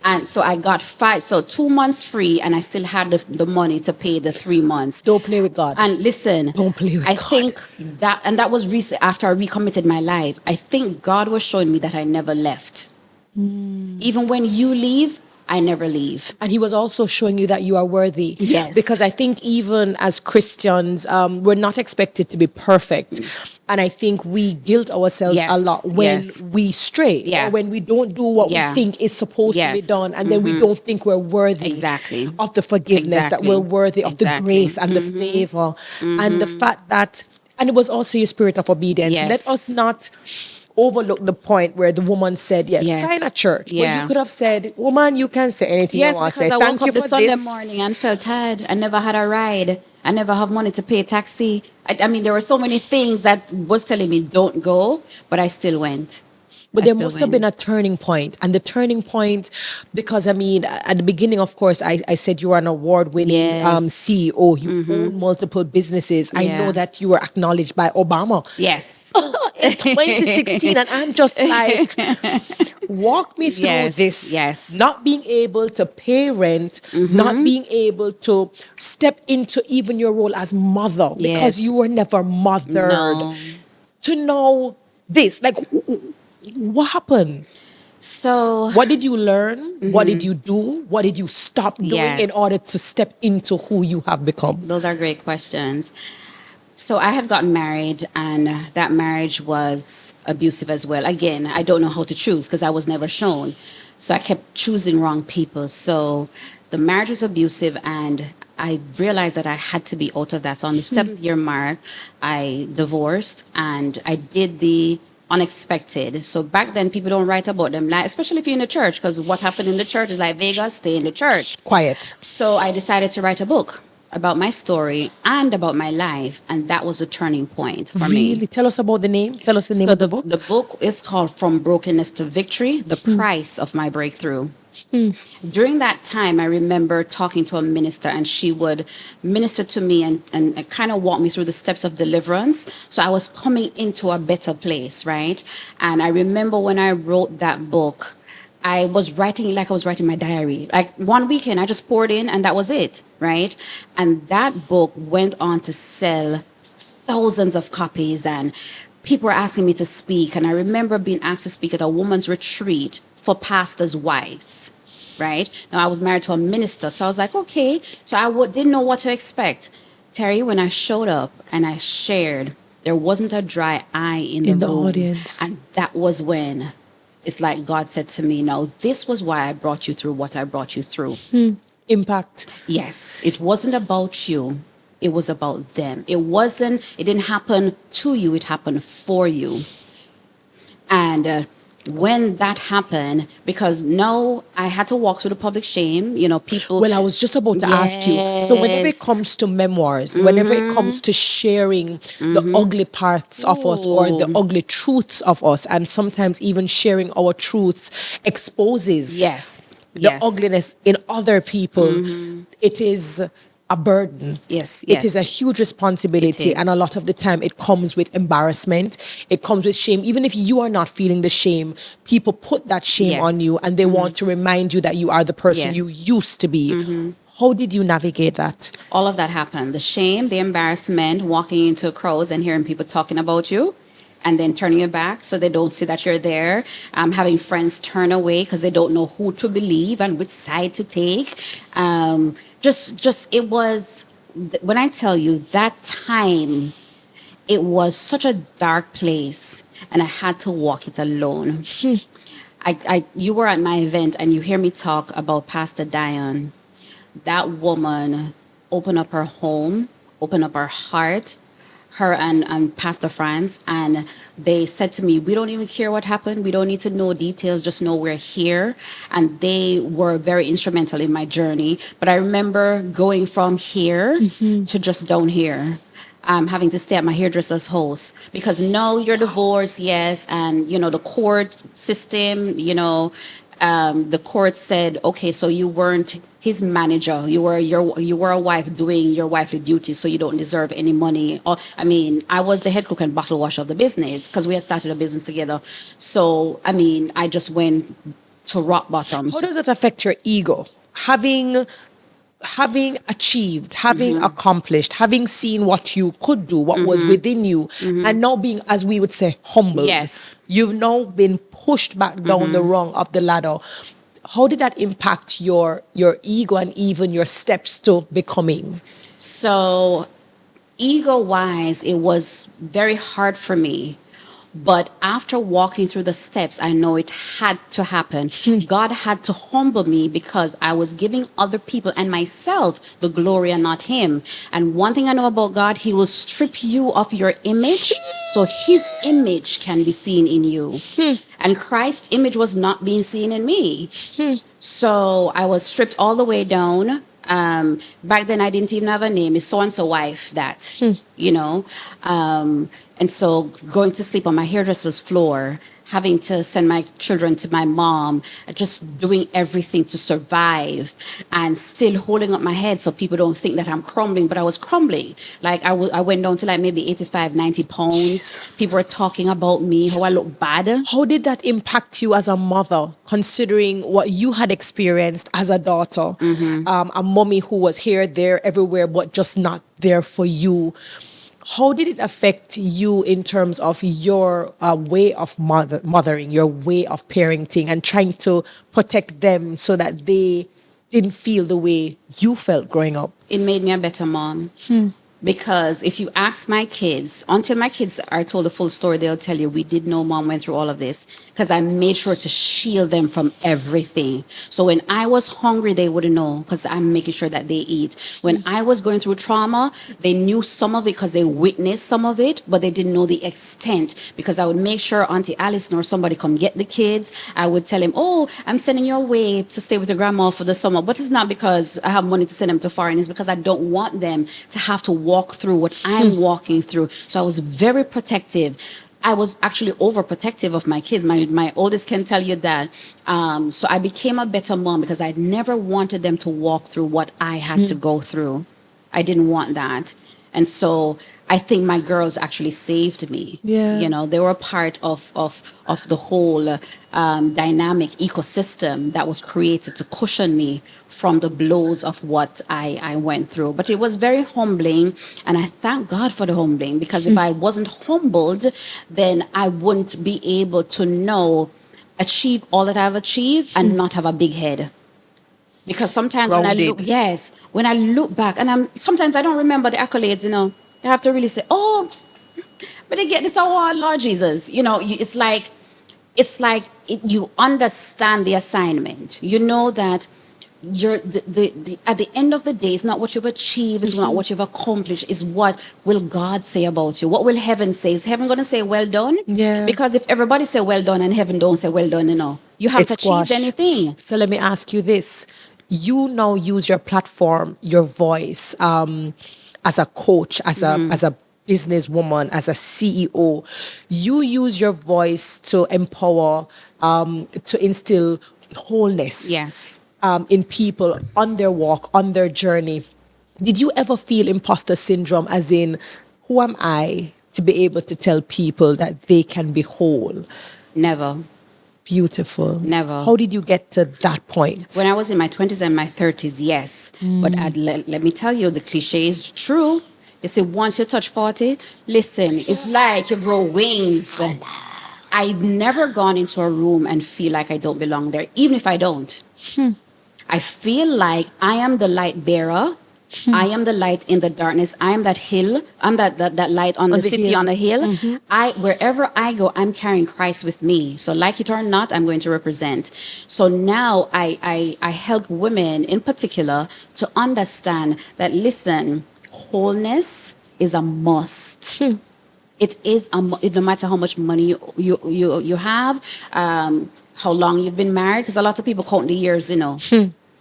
And so I got 2 months free and I still had the money to pay the 3 months. Don't play with God. And listen, Don't play with God. I think that was recent after I recommitted my life. I think God was showing me that I never left. Even when you leave, I never leave. And he was also showing you that you are worthy. Yes. Because I think even as Christians, we're not expected to be perfect. And I think we guilt ourselves a lot when we stray or when we don't do what we think is supposed to be done. And then we don't think we're worthy of the forgiveness, that we're worthy of the grace and the favor. And the fact that, and it was also your spirit of obedience. Let us not overlook the point where the woman said, find a church. But you could have said, woman, you can say anything you want to say. Because I Thank woke you up the for Sunday this. morning and felt tired. I never had a ride. I never have money to pay a taxi. I mean, there were so many things that was telling me don't go, but I still went. But there must have been a turning point. And the turning point, because I mean, at the beginning, of course, I said you were an award-winning CEO. You own multiple businesses. I know that you were acknowledged by Obama. Yes. In 2016. And I'm just like, walk me through this. Yes. Not being able to pay rent, not being able to step into even your role as mother because you were never mothered. No. To know this, like, what happened? So, what did you learn? What did you do? What did you stop doing in order to step into who you have become? Those are great questions. So I had gotten married and that marriage was abusive as well. Again, I don't know how to choose because I was never shown. So I kept choosing wrong people. So the marriage was abusive and I realized that I had to be out of that. So on the 7th year mark, I divorced and I did the unexpected. So back then, people don't write about them, like, especially if you're in the church, because what happened in the church is like Vegas, stay in the church. Quiet. So I decided to write a book about my story and about my life, and that was a turning point for me. Really? Tell us about the name. Tell us the name of the book. The book is called From Brokenness to Victory, The Price of My Breakthrough. During that time, I remember talking to a minister and she would minister to me and kind of walk me through the steps of deliverance. So I was coming into a better place, right? And I remember when I wrote that book, I was writing like I was writing my diary. Like one weekend, I just poured in and that was it, right? And that book went on to sell thousands of copies and people were asking me to speak. And I remember being asked to speak at a woman's retreat for pastors' wives, right? Now, I was married to a minister, so I was like, okay. So I didn't know what to expect. Terry, when I showed up and I shared, there wasn't a dry eye in the room. Audience. And that was when it's like God said to me, no, this was why I brought you through what I brought you through. Impact. Yes, it wasn't about you. It was about them. It didn't happen to you. It happened for you. And when that happened, because now I had to walk through the public shame, people. Well, I was just about to ask you. So whenever it comes to memoirs, whenever it comes to sharing the ugly parts of us or the ugly truths of us, and sometimes even sharing our truths exposes the ugliness in other people, it is a burden. Yes. It is a huge responsibility. And a lot of the time it comes with embarrassment. It comes with shame. Even if you are not feeling the shame, people put that shame on you and they want to remind you that you are the person you used to be. How did you navigate that? All of that happened. The shame, the embarrassment, walking into crowds and hearing people talking about you. and then turning your back so they don't see that you're there. Having friends turn away because they don't know who to believe and which side to take. Just it was, when I tell you that time, it was such a dark place, and I had to walk it alone. You were at my event and you hear me talk about Pastor Diane. That woman opened up her home, opened up her heart, her and Pastor Franz, and they said to me, we don't even care what happened. We don't need to know details, just know we're here. And they were very instrumental in my journey. But I remember going from here to just down here. Having to stay at my hairdresser's house because no, you're divorced, yes, and the court system, the court said, okay, so you weren't his manager, you were a wife doing your wifely duties, so you don't deserve any money. Or I mean, I was the head cook and bottle washer of the business because we had started a business together. So I mean, I just went to rock bottom. How does it affect your ego? Having achieved, having accomplished, having seen what you could do, what was within you, and now being, as we would say, humble. Yes. You've now been pushed back down the rung of the ladder. How did that impact your ego and even your steps to becoming? So, ego-wise, it was very hard for me. But after walking through the steps, I know it had to happen. God had to humble me because I was giving other people and myself the glory and not him. And one thing I know about God, he will strip you of your image so his image can be seen in you. And Christ's image was not being seen in me. So I was stripped all the way down. Back then I didn't even have a name. It's so-and-so wife that, and so going to sleep on my hairdresser's floor, having to send my children to my mom, just doing everything to survive and still holding up my head so people don't think that I'm crumbling, but I was crumbling. Like I went down to like maybe 85, 90 pounds. People were talking about me, how I look bad. How did that impact you as a mother, considering what you had experienced as a daughter? A mommy who was here, there, everywhere, but just not there for you. How did it affect you in terms of your way of mothering, your way of parenting, and trying to protect them so that they didn't feel the way you felt growing up? It made me a better mom. Because if you ask my kids, until my kids are told the full story, they'll tell you, we did know mom went through all of this. Because I made sure to shield them from everything. So when I was hungry, they wouldn't know because I'm making sure that they eat. When I was going through trauma, they knew some of it because they witnessed some of it, but they didn't know the extent. Because I would make sure Auntie Alice or somebody come get the kids. I would tell him, oh, I'm sending you away to stay with your grandma for the summer. But it's not because I have money to send them to foreign. It's because I don't want them to have to walk through what I'm walking through. So I was very protective. I was actually overprotective of my kids. My oldest can tell you that. So I became a better mom because I never wanted them to walk through what I had to go through. I didn't want that. And so I think my girls actually saved me. Yeah. They were part of the whole dynamic ecosystem that was created to cushion me from the blows of what I went through. But it was very humbling, and I thank God for the humbling, because if I wasn't humbled, then I wouldn't be able to achieve all that I've achieved and not have a big head. Because sometimes when I look back, and sometimes I don't remember the accolades, I have to really say, oh, but they get this award, Lord Jesus. It's like you understand the assignment. You know that you're at the end of the day, it's not what you've achieved, it's not what you've accomplished, it's what will God say about you. What will heaven say? Is heaven going to say well done? Yeah. Because if everybody say well done and heaven don't say well done, you haven't achieved anything. So let me ask you this. You now use your platform, your voice, as a coach, as a businesswoman, as a CEO. You use your voice to empower, to instill wholeness. Yes. In people on their walk, on their journey. Did you ever feel imposter syndrome, as in, who am I to be able to tell people that they can be whole? Never. Beautiful. Never. How did you get to that point? When I was in my 20s and my 30s, yes. But let me tell you, the cliche is true. They say once you touch 40, listen, it's like you grow wings. I've never gone into a room and feel like I don't belong there, even if I don't. I feel like I am the light bearer. I am the light in the darkness. I am that hill. I'm that light on the city hill. on the hill. Wherever I go, I'm carrying Christ with me. So like it or not, I'm going to represent. So now I help women in particular to understand that, listen, wholeness is a must. It is no matter how much money you have, how long you've been married, because a lot of people count the years,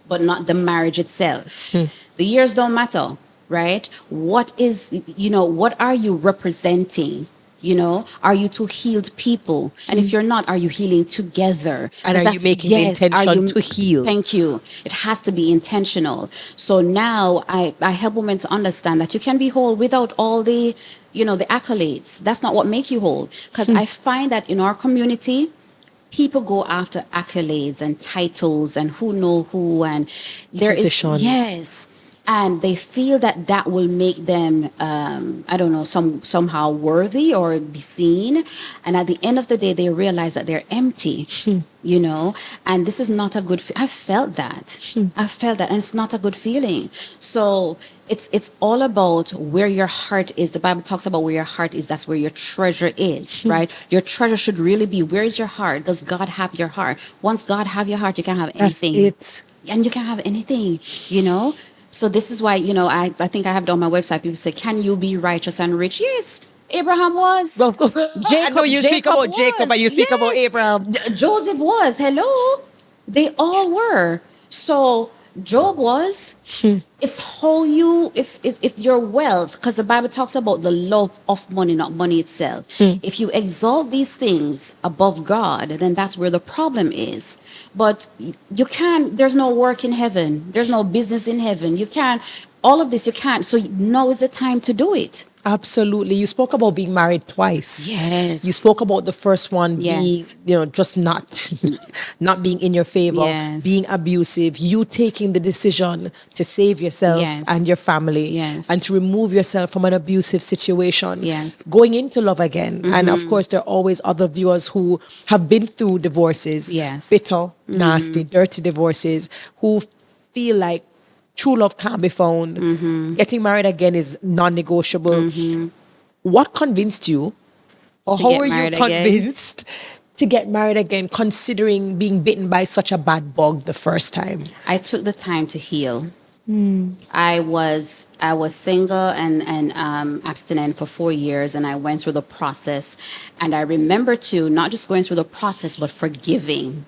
but not the marriage itself. The years don't matter, right? What are you representing? Are you two healed people? And if you're not, are you healing together? And are you making the intention to heal? Thank you. It has to be intentional. So now I help women to understand that you can be whole without all the accolades. That's not what makes you whole. Because I find that in our community, people go after accolades and titles and who know who, and there Positions. is, yes, and they feel that will make them I don't know, somehow worthy or be seen, and at the end of the day they realize that they're empty. And this is not a good I felt that and it's not a good feeling. So it's all about where your heart is. The Bible talks about where your heart is. That's where your treasure is, right? Your treasure should really be, where is your heart? Does God have your heart? Once God have your heart, you can have anything. That's it. And you can have anything. So this is why, I think I have it on my website. People say, can you be righteous and rich? Yes. Abraham was. Well, I know you speak about Jacob, but you speak about Abraham. Joseph was. Hello. They all were. So Job was. It's how it's your wealth, because the Bible talks about the love of money, not money itself. If you exalt these things above God, then that's where the problem is. But you can't, there's no work in heaven. There's no business in heaven. You can't, all of this you can't. So now is the time to do it. Absolutely. You spoke about being married twice. Yes. You spoke about the first one Yes. being, just not being in your favor, Yes. being abusive, you taking the decision to save yourself Yes. and your family, Yes. and to remove yourself from an abusive situation. Yes. Going into love again. And of course, there are always other viewers who have been through divorces, Yes. bitter, nasty, dirty divorces, who feel like true love can't be found. Getting married again is non-negotiable. What convinced you, or To how get were you married again? convinced to get married again, considering being bitten by such a bad bug the first time? I took the time to heal. I was single and abstinent for 4 years, and I went through the process. And I remember too, not just going through the process, but forgiving.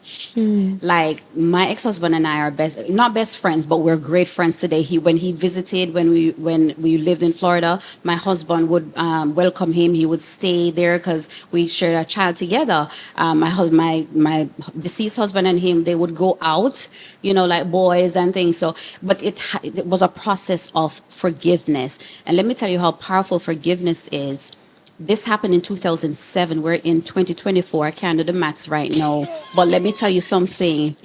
Like my ex-husband and I are not best friends, but we're great friends today. When he visited, when we lived in Florida, my husband would welcome him. He would stay there because we shared a child together. My deceased husband and him, they would go out, like boys and things. So, but it was a process of forgiveness. And let me tell you how powerful forgiveness is. This happened in 2007. We're in 2024. I can't do the maths right now. But let me tell you something.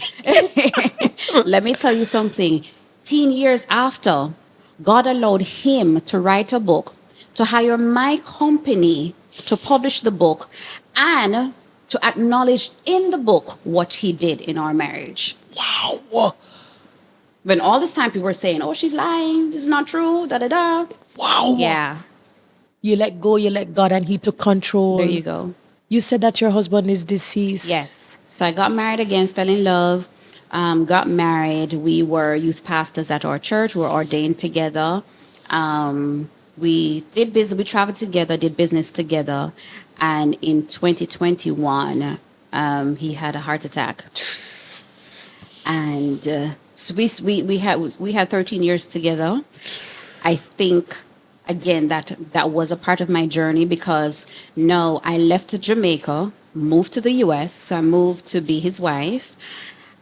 Let me tell you something. 10 years after, God allowed him to write a book, to hire my company to publish the book, and to acknowledge in the book what he did in our marriage. Wow. When all this time people were saying, oh, she's lying, this is not true, da-da-da. Wow. Yeah, You let go, you let God, and he took control. there you go. You said that your husband is deceased. Yes. So I got married again, fell in love, got married. We were youth pastors at our church. We were ordained together. We did business, we traveled together, did business together. And in 2021, he had a heart attack. And so we had 13 years together. I think, again, that was a part of my journey, because no, I left Jamaica, moved to the US. So I moved to be his wife,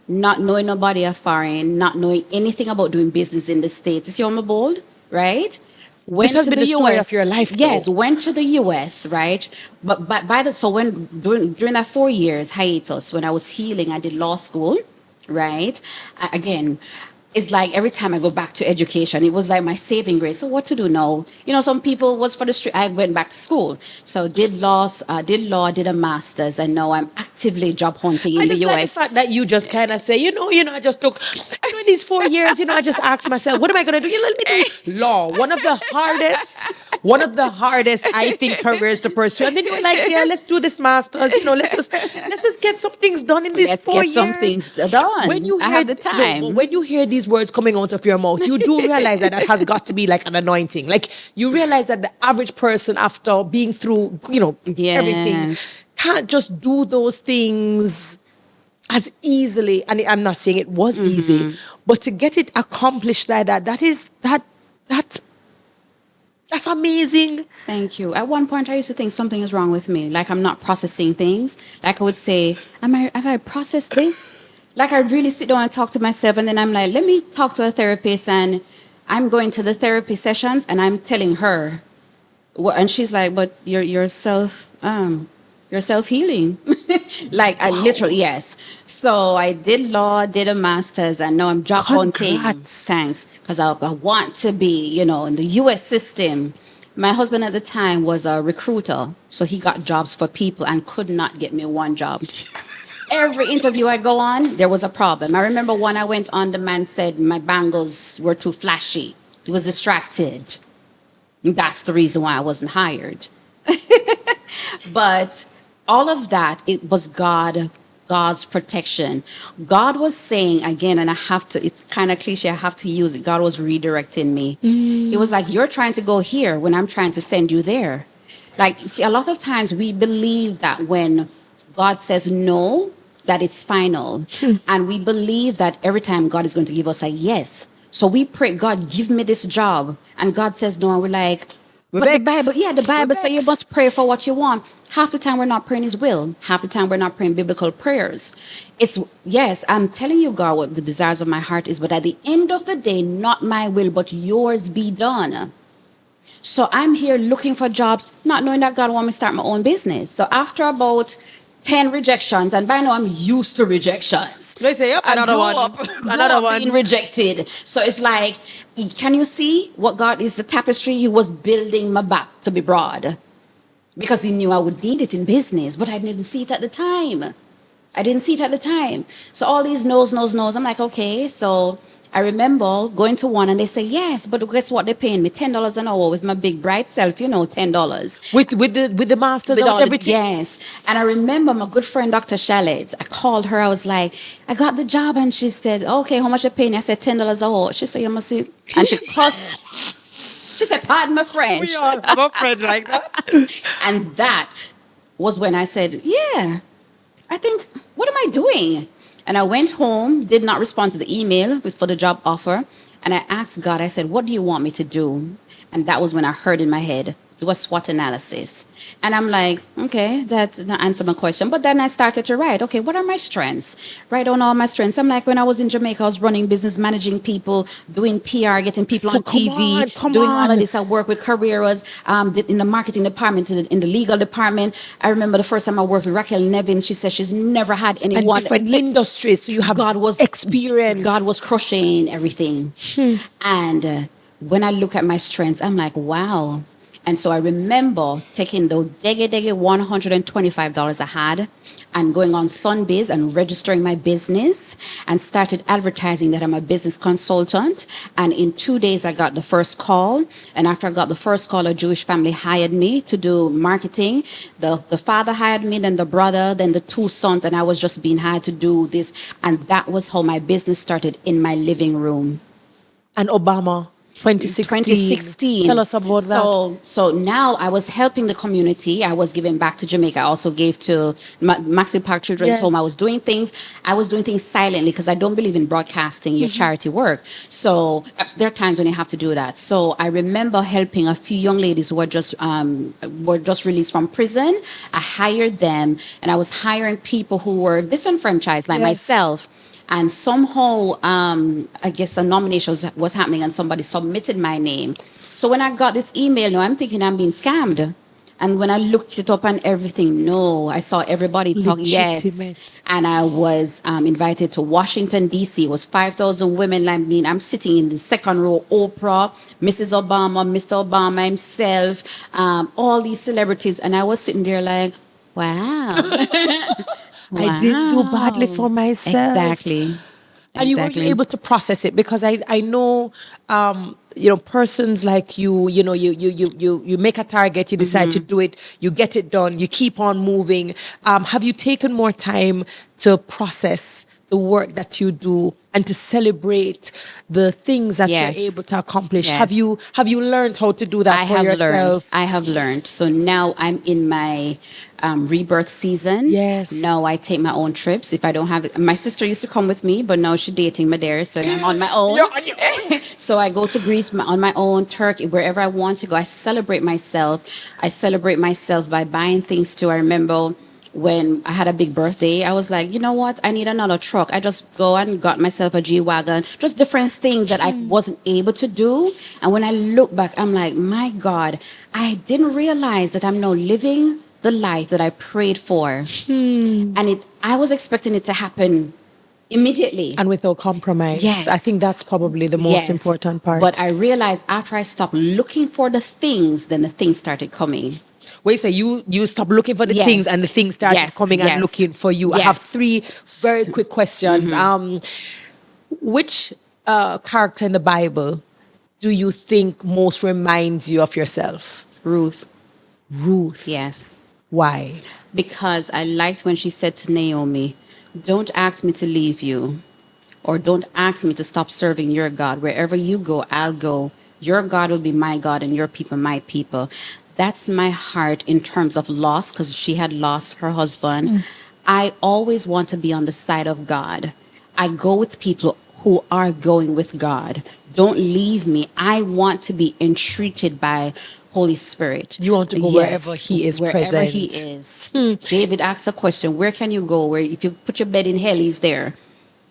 not knowing nobody foreign, not knowing anything about doing business in the States. You see how I'm bold, right? Went This has to been the story of your life, though. Yes, went to the US, right? But during that 4 years hiatus, when I was healing, I did law school, right? Again, it's like every time I go back to education, it was like my saving grace. So what to do now? You know, some people was for the street. I went back to school, so did law, did a master's, and now I'm actively job hunting I in the just like the U.S. fact that you just kind of say, I just took, in these 4 years, I just asked myself, what am I going to do? Let me do law. One of the hardest, I think, careers to pursue. And then you were like, yeah, let's do this master's. Let's just get some things done in these Let's 4 get years. some things done. I have the time. When you hear these words coming out of your mouth, you do realize that has got to be like an anointing. Like you realize that the average person, after being through, everything, Yes. can't just do those things as easily. And I'm not saying it was easy, but to get it accomplished like that's amazing. Thank you. At one point, I used to think something is wrong with me. Like I'm not processing things. Like I would say, have I processed this? Like I really sit down and talk to myself, and then I'm like, let me talk to a therapist, and I'm going to the therapy sessions, and I'm telling her, and she's like, but you're self healing. Like I literally, yes. So I did law, did a master's, and now I'm job hunting. Congrats. Thanks, because I want to be, in the U.S. system. My husband at the time was a recruiter, so he got jobs for people and could not get me one job. Every interview I go on, there was a problem. I remember one I went on, the man said my bangles were too flashy. He was distracted. That's the reason why I wasn't hired. But all of that, it was God's protection. God was saying again, and it's kind of cliche, I have to use it. God was redirecting me. He was like, you're trying to go here when I'm trying to send you there. Like, see, a lot of times we believe that when God says no, that it's final. And we believe that every time God is going to give us a yes. So we pray, God, give me this job. And God says no, and we're like, but the Bible says you must pray for what you want. Half the time we're not praying His will. Half the time we're not praying biblical prayers. Yes, I'm telling you, God, what the desires of my heart is, but at the end of the day, not my will, but yours be done. So I'm here looking for jobs, not knowing that God wants me to start my own business. So after about 10 rejections, and by now I'm used to rejections. They say, yep, another one. Another one. Being rejected. So it's like, can you see what God is, the tapestry? He was building my back to be broad because He knew I would need it in business, but I didn't see it at the time. So all these no's. I'm like, okay. So I remember going to one and they say, yes, but guess what? They're paying me $10 an hour with my big bright self, $10. With the masters and everything. Yes. And I remember my good friend, Dr. Shalit, I called her. I was like, I got the job. And she said, okay, how much are you paying? I said, $10 an hour. She said, you must see. And she cussed. She said, pardon my French. We all have a friend like that. And that was when I said, yeah, I think, what am I doing? And I went home, did not respond to the email for the job offer. And I asked God, I said, what do you want me to do? And that was when I heard in my head, do a SWOT analysis. And I'm like, okay, that answered my question. But then I started to write, okay, what are my strengths? Write down all my strengths. I'm like, when I was in Jamaica, I was running business, managing people, doing PR, getting people on TV, doing all of this. I work with careers in the marketing department, in the legal department. I remember the first time I worked with Raquel Nevins. She said she's never had anyone. And different industries, so you have experience. God was crushing everything. And when I look at my strengths, I'm like, wow. And so I remember taking the $125 I had and going on Sunbiz and registering my business and started advertising that I'm a business consultant. And in 2 days, I got the first call. And after I got the first call, a Jewish family hired me to do marketing. The father hired me, then the brother, then the two sons. And I was just being hired to do this. And that was how my business started in my living room. And Obama. 2016. Tell us about that. So now I was helping the community. I was giving back to Jamaica. I also gave to Maxwell Park Children's Home. I was doing things silently because I don't believe in broadcasting your charity work. So there are times when you have to do that. So I remember helping a few young ladies who were just released from prison. I hired them, and I was hiring people who were disenfranchised like myself. And somehow, I guess a nomination was happening and somebody submitted my name. So when I got this email, now I'm thinking I'm being scammed. And when I looked it up and everything, no, I saw everybody talk. Yes. Legitimate. And I was invited to Washington, D.C. It was 5,000 women. I mean, I'm sitting in the second row, Oprah, Mrs. Obama, Mr. Obama himself, all these celebrities. And I was sitting there like, wow. I didn't do badly Wow. for myself. Exactly. And you were you Exactly. able to process it? Because I know persons like you make a target, you decide to do it, you get it done, you keep on moving. Have you taken more time to process the work that you do and to celebrate the things that Yes. you're able to accomplish? Yes. Have you learned how to do that I for have yourself? learned. I have learned. So now I'm in my rebirth season. Yes. Now I take my own trips. If I don't have it, my sister used to come with me, but now she's dating me there, so I'm on my own. You're on your own. So I go to Greece on my own, Turkey, wherever I want to go. I celebrate myself. I celebrate myself by buying things too. I remember when I had a big birthday, I was like, you know what? I need another truck. I just go and got myself a G-Wagon, just different things that I wasn't able to do. And when I look back, I'm like, my God, I didn't realize that I'm now living the life that I prayed for. And I was expecting it to happen immediately. And without compromise. Yes. I think that's probably the most Yes. important part. But I realized after I stopped looking for the things, then the things started coming. Wait, so you stop looking for the Yes. things and the things started Yes, coming and yes. looking for you. I have Yes. 3 very quick questions. Which character in the Bible do you think most reminds you of yourself? Ruth. Ruth. Yes. Why? Because I liked when she said to Naomi, don't ask me to leave you, or don't ask me to stop serving your God. Wherever you go, I'll go. Your God will be my God and your people my people. That's my heart in terms of loss, because she had lost her husband. I always want to be on the side of God. I go with people who are going with God. Don't leave me. I want to be entreated by Holy Spirit. You want to go wherever He is wherever present. He is. David asked a question, where can you go? Where if you put your bed in hell, He's there.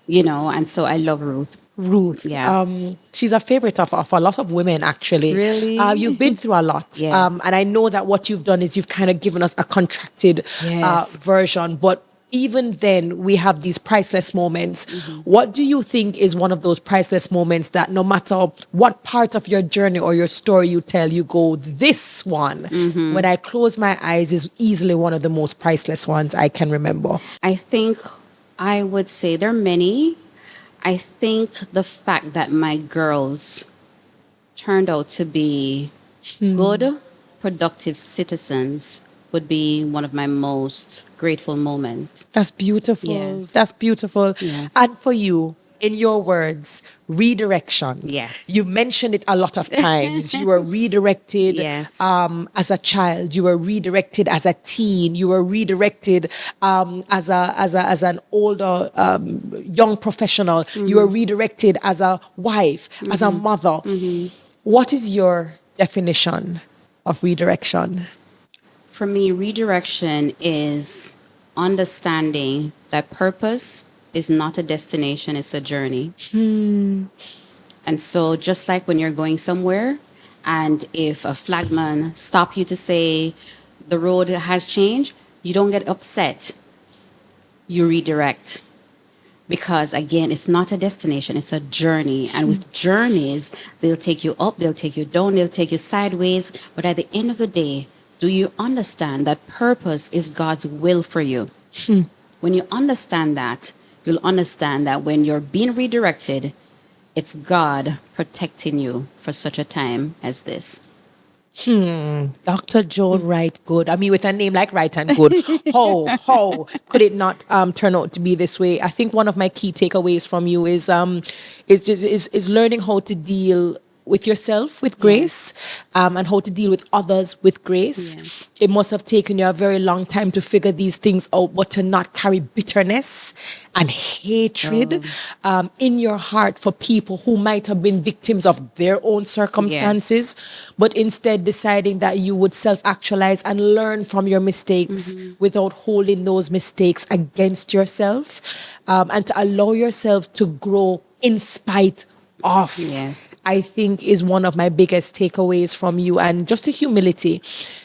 And so I love Ruth. Ruth. Yeah. She's a favorite of a lot of women, actually. Really? You've been through a lot. Yes. And I know that what you've done is you've kind of given us a contracted Yes. version. But even then, we have these priceless moments. What do you think is one of those priceless moments that no matter what part of your journey or your story you tell, you go, this one, when I close my eyes, is easily one of the most priceless ones I can remember? I think I would say there are many. I think the fact that my girls turned out to be good, productive citizens would be one of my most grateful moments. That's beautiful. Yes. That's beautiful. Yes. And for you, in your words, redirection. Yes. You mentioned it a lot of times. You were redirected Yes. as a child. You were redirected as a teen. You were redirected as an older young professional. You were redirected as a wife, as a mother. What is your definition of redirection? For me, redirection is understanding that purpose is not a destination, it's a journey. And so just like when you're going somewhere, and if a flagman stop you to say the road has changed, you don't get upset. You redirect. Because again, it's not a destination, it's a journey. And with journeys, they'll take you up, they'll take you down, they'll take you sideways. But at the end of the day, do you understand that purpose is God's will for you? When you understand that, you'll understand that when you're being redirected, it's God protecting you for such a time as this. Dr. Joan Wright-Good. I mean, with a name like Wright and Good, how could it not turn out to be this way? I think one of my key takeaways from you is learning how to deal with yourself with grace, and how to deal with others with grace. Yes. It must have taken you a very long time to figure these things out, but to not carry bitterness and hatred in your heart for people who might have been victims of their own circumstances, but instead deciding that you would self-actualize and learn from your mistakes without holding those mistakes against yourself, and to allow yourself to grow in spite off. Yes. I think is one of my biggest takeaways from you, and just the humility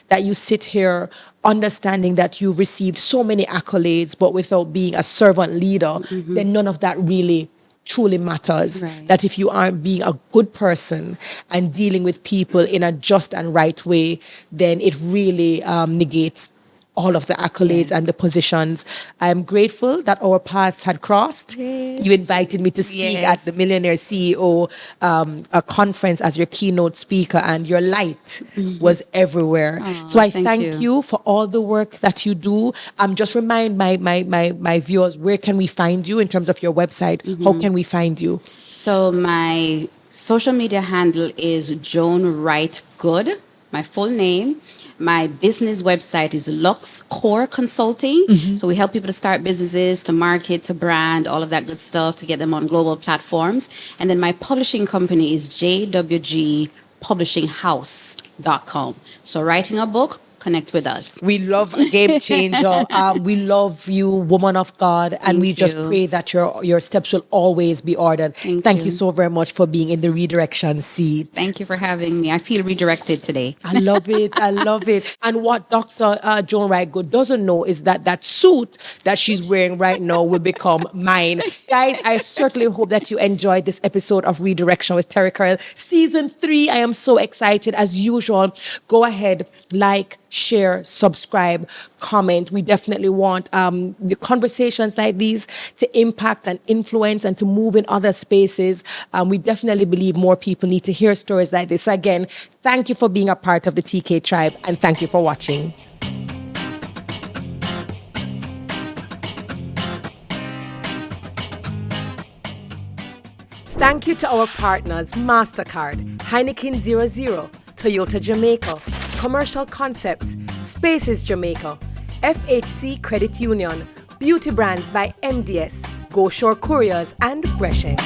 that you sit here understanding that you've received so many accolades, but without being a servant leader, then none of that really truly matters. Right. That if you aren't being a good person and dealing with people in a just and right way, then it really negates all of the accolades Yes. and the positions. I'm grateful that our paths had crossed. Yes. You invited me to speak at Yes. the Millionaire CEO a conference as your keynote speaker, and your light was everywhere. So I thank you for all the work that you do. Just remind my viewers, where can we find you in terms of your website? How can we find you? So my social media handle is Joan Wright-Good, my full name. My business website is Lux Core Consulting. So we help people to start businesses, to market, to brand, all of that good stuff, to get them on global platforms. And then my publishing company is JWGPublishingHouse.com. So writing a book, connect with us. We love a game changer. We love you, woman of God, and we just you. pray that your steps will always be ordered. Thank you so very much for being in the redirection seat. Thank you for having me. I feel redirected today. I love it. I love it. And what Dr. Joan Wright-Good doesn't know is that that suit that she's wearing right now will become mine. Guys, I certainly hope that you enjoyed this episode of Redirection with Terri-Karelle. Season 3, I am so excited. As usual, go ahead, like, share, subscribe, comment. We definitely want the conversations like these to impact and influence and to move in other spaces. We definitely believe more people need to hear stories like this. Again, thank you for being a part of the TK tribe, and thank you for watching. Thank you to our partners, MasterCard, Heineken 00, Toyota Jamaica, Commercial Concepts, Spaces Jamaica, FHC Credit Union, Beauty Brands by MDS, Go Shore Couriers, and Brescia.